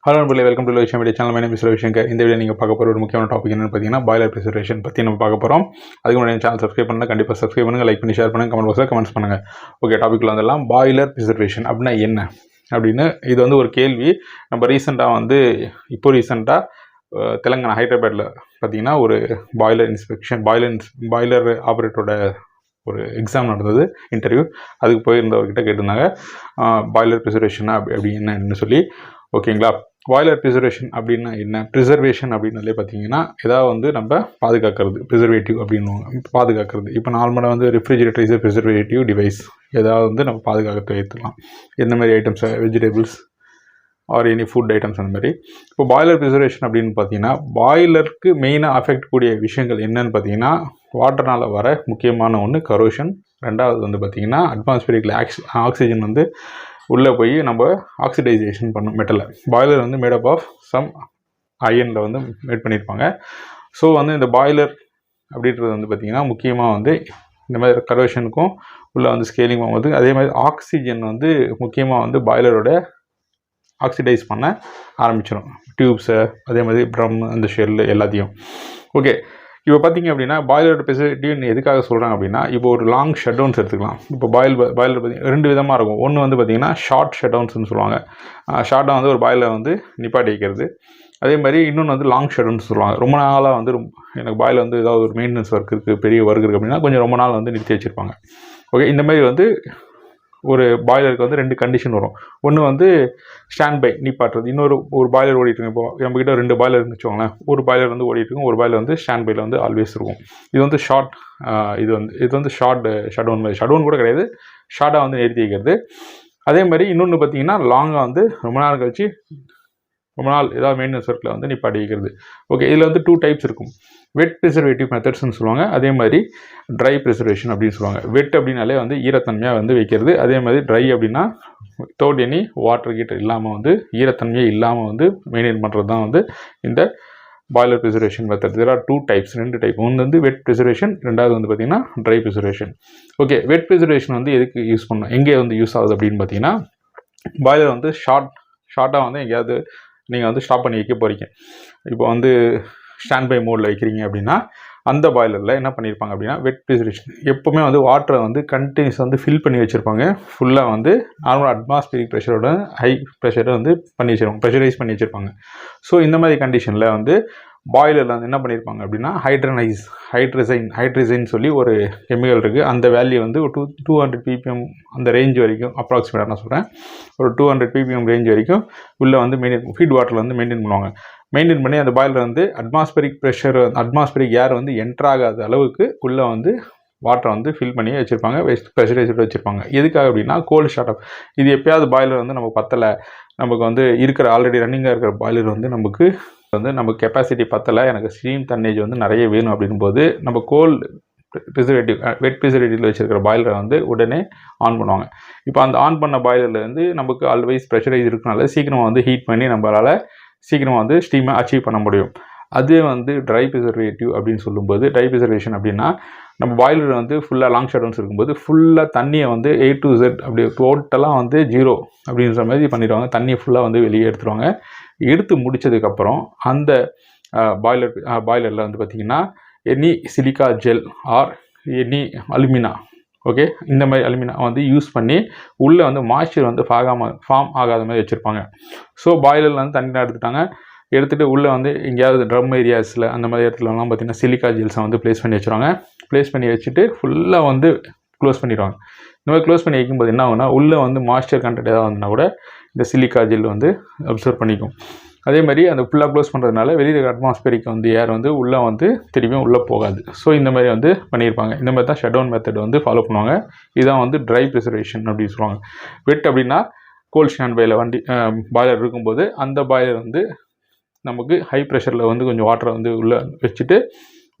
Hello நண்பர்களே, welcome to Ravi Shankar channel. My name is Ravi Shankar. இந்த video நீங்கள் பார்க்க போகிற ஒரு முக்கியமான டாபிக் என்னென்னு பார்த்தீங்கன்னா பாய்லர் ப்ரிசர்வேஷன் பற்றி நம்ம பார்க்க போகிறோம். அதுக்கு முன்னாடி சேனல் சப்ஸ்கிரைப் பண்ணால் கண்டிப்பாக சப்ஸ்கிரைப் பண்ணுங்கள், லைக் பண்ணி ஷேர் பண்ணுங்கள், கமெண்ட் பாக்ஸில் கமெண்ட்ஸ் பண்ணுங்கள். ஓகே, டாபிக்ல வந்துடலாம். பாய்லர் ப்ரிசர்வேஷன் அப்படின்னா என்ன அப்படின்னு இது வந்து ஒரு கேள்வி. நம்ம ரீசெண்டாக தெலுங்கானா ஹைதராபாத்தில் பார்த்தீங்கன்னா ஒரு பாய்லர் இன்ஸ்பெக்ஷன் பாய்லர் ஆப்ரேட்டரோட ஒரு எக்ஸாம் நடந்தது, இன்டர்வியூ. அதுக்கு போயிருந்தவர்கிட்ட கேட்டிருந்தாங்க பாய்லர் ப்ரிசர்வேஷனா அப்படி என்னன்னு சொல்லி. ஓகேங்களா, பாய்லர் ப்ரிசர்வேஷன் அப்படின்னா என்ன? ப்ரிசர்வேஷன் அப்படின்னாலே பார்த்தீங்கன்னா ஏதாவது வந்து நம்ம பாதுகாக்கிறது, ப்ரிசர்வேட்டிவ் அப்படின்னு பாதுகாக்கிறது. இப்போ நார்மலாக வந்து ரெஃப்ரிஜிரேட்டர் இஸ் ப்ரிசர்வேட்டிவ் டிவைஸ். ஏதாவது வந்து நம்ம பாதுகாக்க வைத்துக்கலாம். எந்த மாதிரி items, vegetables or any food items அந்த மாதிரி. இப்போ பாய்லர் ப்ரிசர்வேஷன் அப்படின்னு பார்த்தீங்கன்னா பாய்லருக்கு மெயினாக அஃபெக்ட் கூடிய விஷயங்கள் என்னன்னு பார்த்தீங்கன்னா வாட்டர்னால் வர முக்கியமான ஒன்று கரோஷன். ரெண்டாவது வந்து பார்த்திங்கன்னா அட்மாஸ்பியரிக்கில் ஆக்சிஜன் வந்து உள்ளே போய் நம்ம ஆக்சிடைசேஷன் பண்ணும் மெட்டலை. பாய்லர் வந்து மேடப் ஆஃப் சம் அயனில் வந்து மேட் பண்ணியிருப்பாங்க. ஸோ வந்து இந்த பாய்லர் அப்படின்றது வந்து பார்த்திங்கன்னா முக்கியமாக வந்து இந்த மாதிரி கரோஷனுக்கும் உள்ளே வந்து ஸ்கேலிங் ஆகும்போது, அதே மாதிரி ஆக்சிஜன் வந்து முக்கியமாக வந்து பாய்லரோட ஆக்சிடைஸ் பண்ண ஆரம்பிச்சிடும். டியூப்ஸை, அதே மாதிரி ட்ரம், அந்த ஷெல்லு எல்லாத்தையும். ஓகே, இப்போ பார்த்திங்க அப்படின்னா பாய்லரோட ஸ்பெசிலிட்டின்னு எதுக்காக சொல்கிறாங்க அப்படின்னா, இப்போ ஒரு லாங் ஷட் டவுன்ஸ் எடுத்துக்கலாம். இப்போ பாய்லர் பார்த்திங்கன்னா ரெண்டு விதமாக இருக்கும். ஒன்று வந்து பார்த்திங்கன்னா ஷார்ட் ஷட் டவுன்ஸ்னு சொல்லுவாங்க. ஷார்ட்டாக வந்து ஒரு பாய்லர் வந்து நிப்பாட்டி வைக்கிறது. அதே மாதிரி இன்னொன்று வந்து லாங் ஷட் டவுன்ஸ் சொல்லுவாங்க. ரொம்ப நாளாக வந்து எனக்கு பாய்லர் வந்து ஏதாவது ஒரு மெயின்டெனன்ஸ் ஒர்க் இருக்குது, பெரிய ஒர்க் இருக்குது அப்படின்னா கொஞ்சம் ரொம்ப நாள் வந்து நிறுத்தி வச்சுருப்பாங்க. ஓகே, இந்த மாதிரி வந்து ஒரு பாய்லருக்கு வந்து ரெண்டு கண்டிஷன் வரும். ஒன்று வந்து ஸ்டாண்ட் பை நிப்பாட்டுறது, ஒரு பாய்லர் ஓடிட்டுருங்க. இப்போ நம்மக்கிட்ட ரெண்டு பாய்லர் இருந்துச்சுக்கோங்களேன். ஒரு பாய்லர் வந்து ஓடிட்டுருக்கும், ஒரு பாய்லர் வந்து ஸ்டாண்ட் பையில் வந்து ஆல்வேஸ் இருக்கும். இது வந்து இது வந்து ஷார்ட் ஷட் டவுன் மாதிரி. ஷட் டவுன் கூட கிடையாது, ஷார்ட்டாக வந்து நிறுத்தி வைக்கிறது. அதே மாதிரி இன்னொன்று பார்த்தீங்கன்னா லாங்காக வந்து ரொம்ப நாள் கழிச்சு ஏதாவது மெயின்டெனன்ஸ் ஒர்க்கில் வந்து நிப்பாட்டி வைக்கிறது. ஓகே, இதில் வந்து 2 டைப்ஸ் இருக்கும். வெட் ப்ரிசர்வேட்டிவ் மெத்தட்ஸ்ன்னு சொல்லுவாங்க, அதே மாதிரி ட்ரை ப்ரிசர்வேஷன் அப்படின்னு சொல்லுவாங்க. வெட் அப்படின்னாலே வந்து ஈரத்தன்மையாக வந்து வைக்கிறது. அதே மாதிரி ட்ரை அப்படின்னா வித்தவுட் எனி வாட்டர் ஹீட்டர் இல்லாமல் வந்து ஈரத்தன்மையே இல்லாமல் வந்து மெயின்டைன் பண்ணுறது தான் வந்து இந்த boiler preservation method. There are 2 types, 2 type. ஒன்று வந்து வெட் ப்ரிசர்வேஷன், ரெண்டாவது வந்து பார்த்திங்கன்னா dry preservation. Okay, wet preservation வந்து எதுக்கு யூஸ் பண்ணணும், எங்கே வந்து யூஸ் ஆகுது அப்படின்னு பார்த்தீங்கன்னா, பாய்லர் வந்து ஷார்ட்டாக வந்து எங்கேயாவது நீங்கள் வந்து ஸ்டாப் பண்ணி வைக்க போகிறீங்க. இப்போ வந்து ஸ்டாண்ட் பை மோடில் வைக்கிறீங்க அப்படின்னா அந்த பாய்லரில் என்ன பண்ணியிருப்பாங்க அப்படின்னா வெட் ப்ரிசர்வேஷன். எப்போவுமே வந்து வாட்டரை வந்து கண்டினியூஸ் வந்து ஃபில் பண்ணி வச்சுருப்பாங்க. ஃபுல்லாக வந்து நார்மல் அட்மாஸ்பியரிக் ப்ரெஷரோட ஹை ப்ரெஷரை வந்து ப்ரெஷரைஸ் பண்ணி வச்சுருப்பாங்க. ஸோ இந்த மாதிரி கண்டிஷனில் வந்து பாய்லரில் வந்து என்ன பண்ணியிருப்பாங்க அப்படின்னா ஹைட்ரசைன் சொல்லி ஒரு கெமிக்கல் இருக்குது. அந்த வேல்யூ வந்து ஒரு 200 ppm அந்த ரேஞ்ச் வரைக்கும், அப்ராக்சிமேட்டாக நான் சொல்கிறேன், ஒரு 200 ppm ரேஞ்ச் வரைக்கும் உள்ளே வந்து ஃபீட் வாட்டரில் வந்து மெயின்டைன் பண்ணுவாங்க. மெயின்டைன் பண்ணி அந்த பாய்லர் வந்து அட்மாஸ்பியரிக் ஏர் வந்து என்ட்ராகாத அளவுக்கு உள்ளே வந்து வாட்டரை வந்து ஃபில் பண்ணி வச்சுருப்பாங்க, ப்ரெஷரைஸ்டு வச்சுருப்பாங்க. எதுக்காக அப்படின்னா கோல்டு ஷார்ட் ஆஃப். இது எப்போயாவது பாய்லர் வந்து நம்ம பத்தலை, நமக்கு வந்து ஆல்ரெடி ரன்னிங்காக இருக்கிற பாய்லர் வந்து நம்ம கெப்பாசிட்டி பத்தலை, எனக்கு ஸ்டீம் தன்னேஜ் வந்து நிறைய வேணும் அப்படின்போது நம்ம வெட் ப்ரிசர்வேட்டிவில் வச்சுருக்கிற பாய்லரை வந்து உடனே ஆன் பண்ணுவாங்க. இப்போ அந்த ஆன் பண்ண பாய்லர்லேருந்து நமக்கு ஆல்வேஸ் ப்ரெஷரைஸ் இருக்கனால சீக்கிரமாக வந்து ஹீட் பண்ணி நம்மளால் சீக்கிரமாக வந்து ஸ்டீமை அச்சீவ் பண்ண முடியும். அதே வந்து ட்ரை ப்ரிசர்வேட்டிவ் அப்படின்னு சொல்லும்போது, ட்ரை ப்ரிசர்வேஷன் அப்படின்னா நம்ம பாய்லர் வந்து ஃபுல்லாக லாங் ஷட் டவுன்ஸ் இருக்கும்போது ஃபுல்லாக தண்ணியை வந்து A to Z அப்படி டோட்டலாக வந்து 0 அப்படின்ற மாதிரி பண்ணிடுவாங்க. தண்ணியை ஃபுல்லாக வந்து வெளியே எடுத்துருவாங்க. எடுத்து முடித்ததுக்கப்புறம் அந்த பாய்லரில் வந்து பார்த்திங்கன்னா any silica gel or any alumina, okay, இந்த மாதிரி அலுமினா வந்து யூஸ் பண்ணி உள்ளே வந்து மாய்ஸ்சர் வந்து ஃபார்ம் ஆகாத மாதிரி வச்சுருப்பாங்க. ஸோ பாய்லரில் வந்து தண்ணி எடுத்துகிட்டு உள்ளே வந்து எங்கேயாவது ட்ரம் ஏரியாஸில் அந்த மாதிரி இடத்துலலாம் பார்த்திங்கன்னா சிலிக்கா ஜெல்ஸை வந்து ப்ளேஸ் பண்ணி வச்சுட்டு ஃபுல்லாக வந்து க்ளோஸ் பண்ணிடுவாங்க. இந்த மாதிரி க்ளோஸ் பண்ணி வைக்கும்போது என்ன ஆகுனா உள்ளே வந்து மாய்ஸ்சர் கண்டென்ட் ஏதாவது இருந்தால் கூட இந்த சிலிக்கா ஜெல் வந்து அப்சர்வ் பண்ணிக்கும். அதே மாதிரி அந்த ஃபுல்லாக க்ளோஸ் பண்ணுறதுனால வெளியில் அட்மாஸ்பியரிக் வந்து ஏர் வந்து உள்ளே வந்து திரும்பியும் உள்ளே போகாது. ஸோ இந்த மாதிரி வந்து பண்ணியிருப்பாங்க. இந்த மாதிரி தான் ஷட் டவுன் மெத்தட் வந்து ஃபாலோ பண்ணுவாங்க. இதுதான் வந்து ட்ரை ப்ரிசர்வேஷன் அப்படின்னு சொல்லுவாங்க. வெட் அப்படின்னா கோல்ட் ஸ்டாண்ட் பையில் பாய்லர் இருக்கும்போது அந்த பாய்லர் வந்து நமக்கு ஹை ப்ரெஷரில் வந்து கொஞ்சம் வாட்டரை வந்து உள்ளே வச்சுட்டு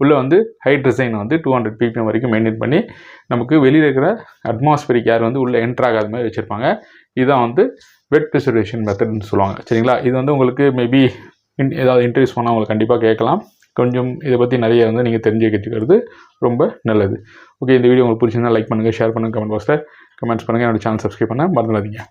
உள்ளே வந்து ஹைட்ரசைன் வந்து 200 ppm வரைக்கும் மெயின்டைன் பண்ணி நமக்கு வெளியில் இருக்கிற அட்மாஸ்பியரிக் ஏர் வந்து உள்ளே என்ட்ராகாத மாதிரி வச்சுருப்பாங்க. இதுதான் வந்து வெட் ப்ரிசர்வேஷன் மெத்தட்னு சொல்லுவாங்க. சரிங்களா, இது வந்து உங்களுக்கு மேபி ஏதாவது இன்ட்ரடியூஸ் பண்ணால் உங்களுக்கு கண்டிப்பாக கேட்கலாம். கொஞ்சம் இதை பற்றி நிறைய வந்து நீங்கள் தெரிஞ்சுக்கிறது ரொம்ப நல்லது. ஓகே, இந்த வீடியோ உங்களுக்கு பிடிச்சிருந்தா லைக் பண்ணுங்கள், ஷேர் பண்ணுங்கள், கமெண்ட் பாக்ஸில் கமெண்ட்ஸ் பண்ணுங்கள். என்னோட சேனல் சப்ஸ்கிரைப் பண்ண மறந்துடாதீங்க.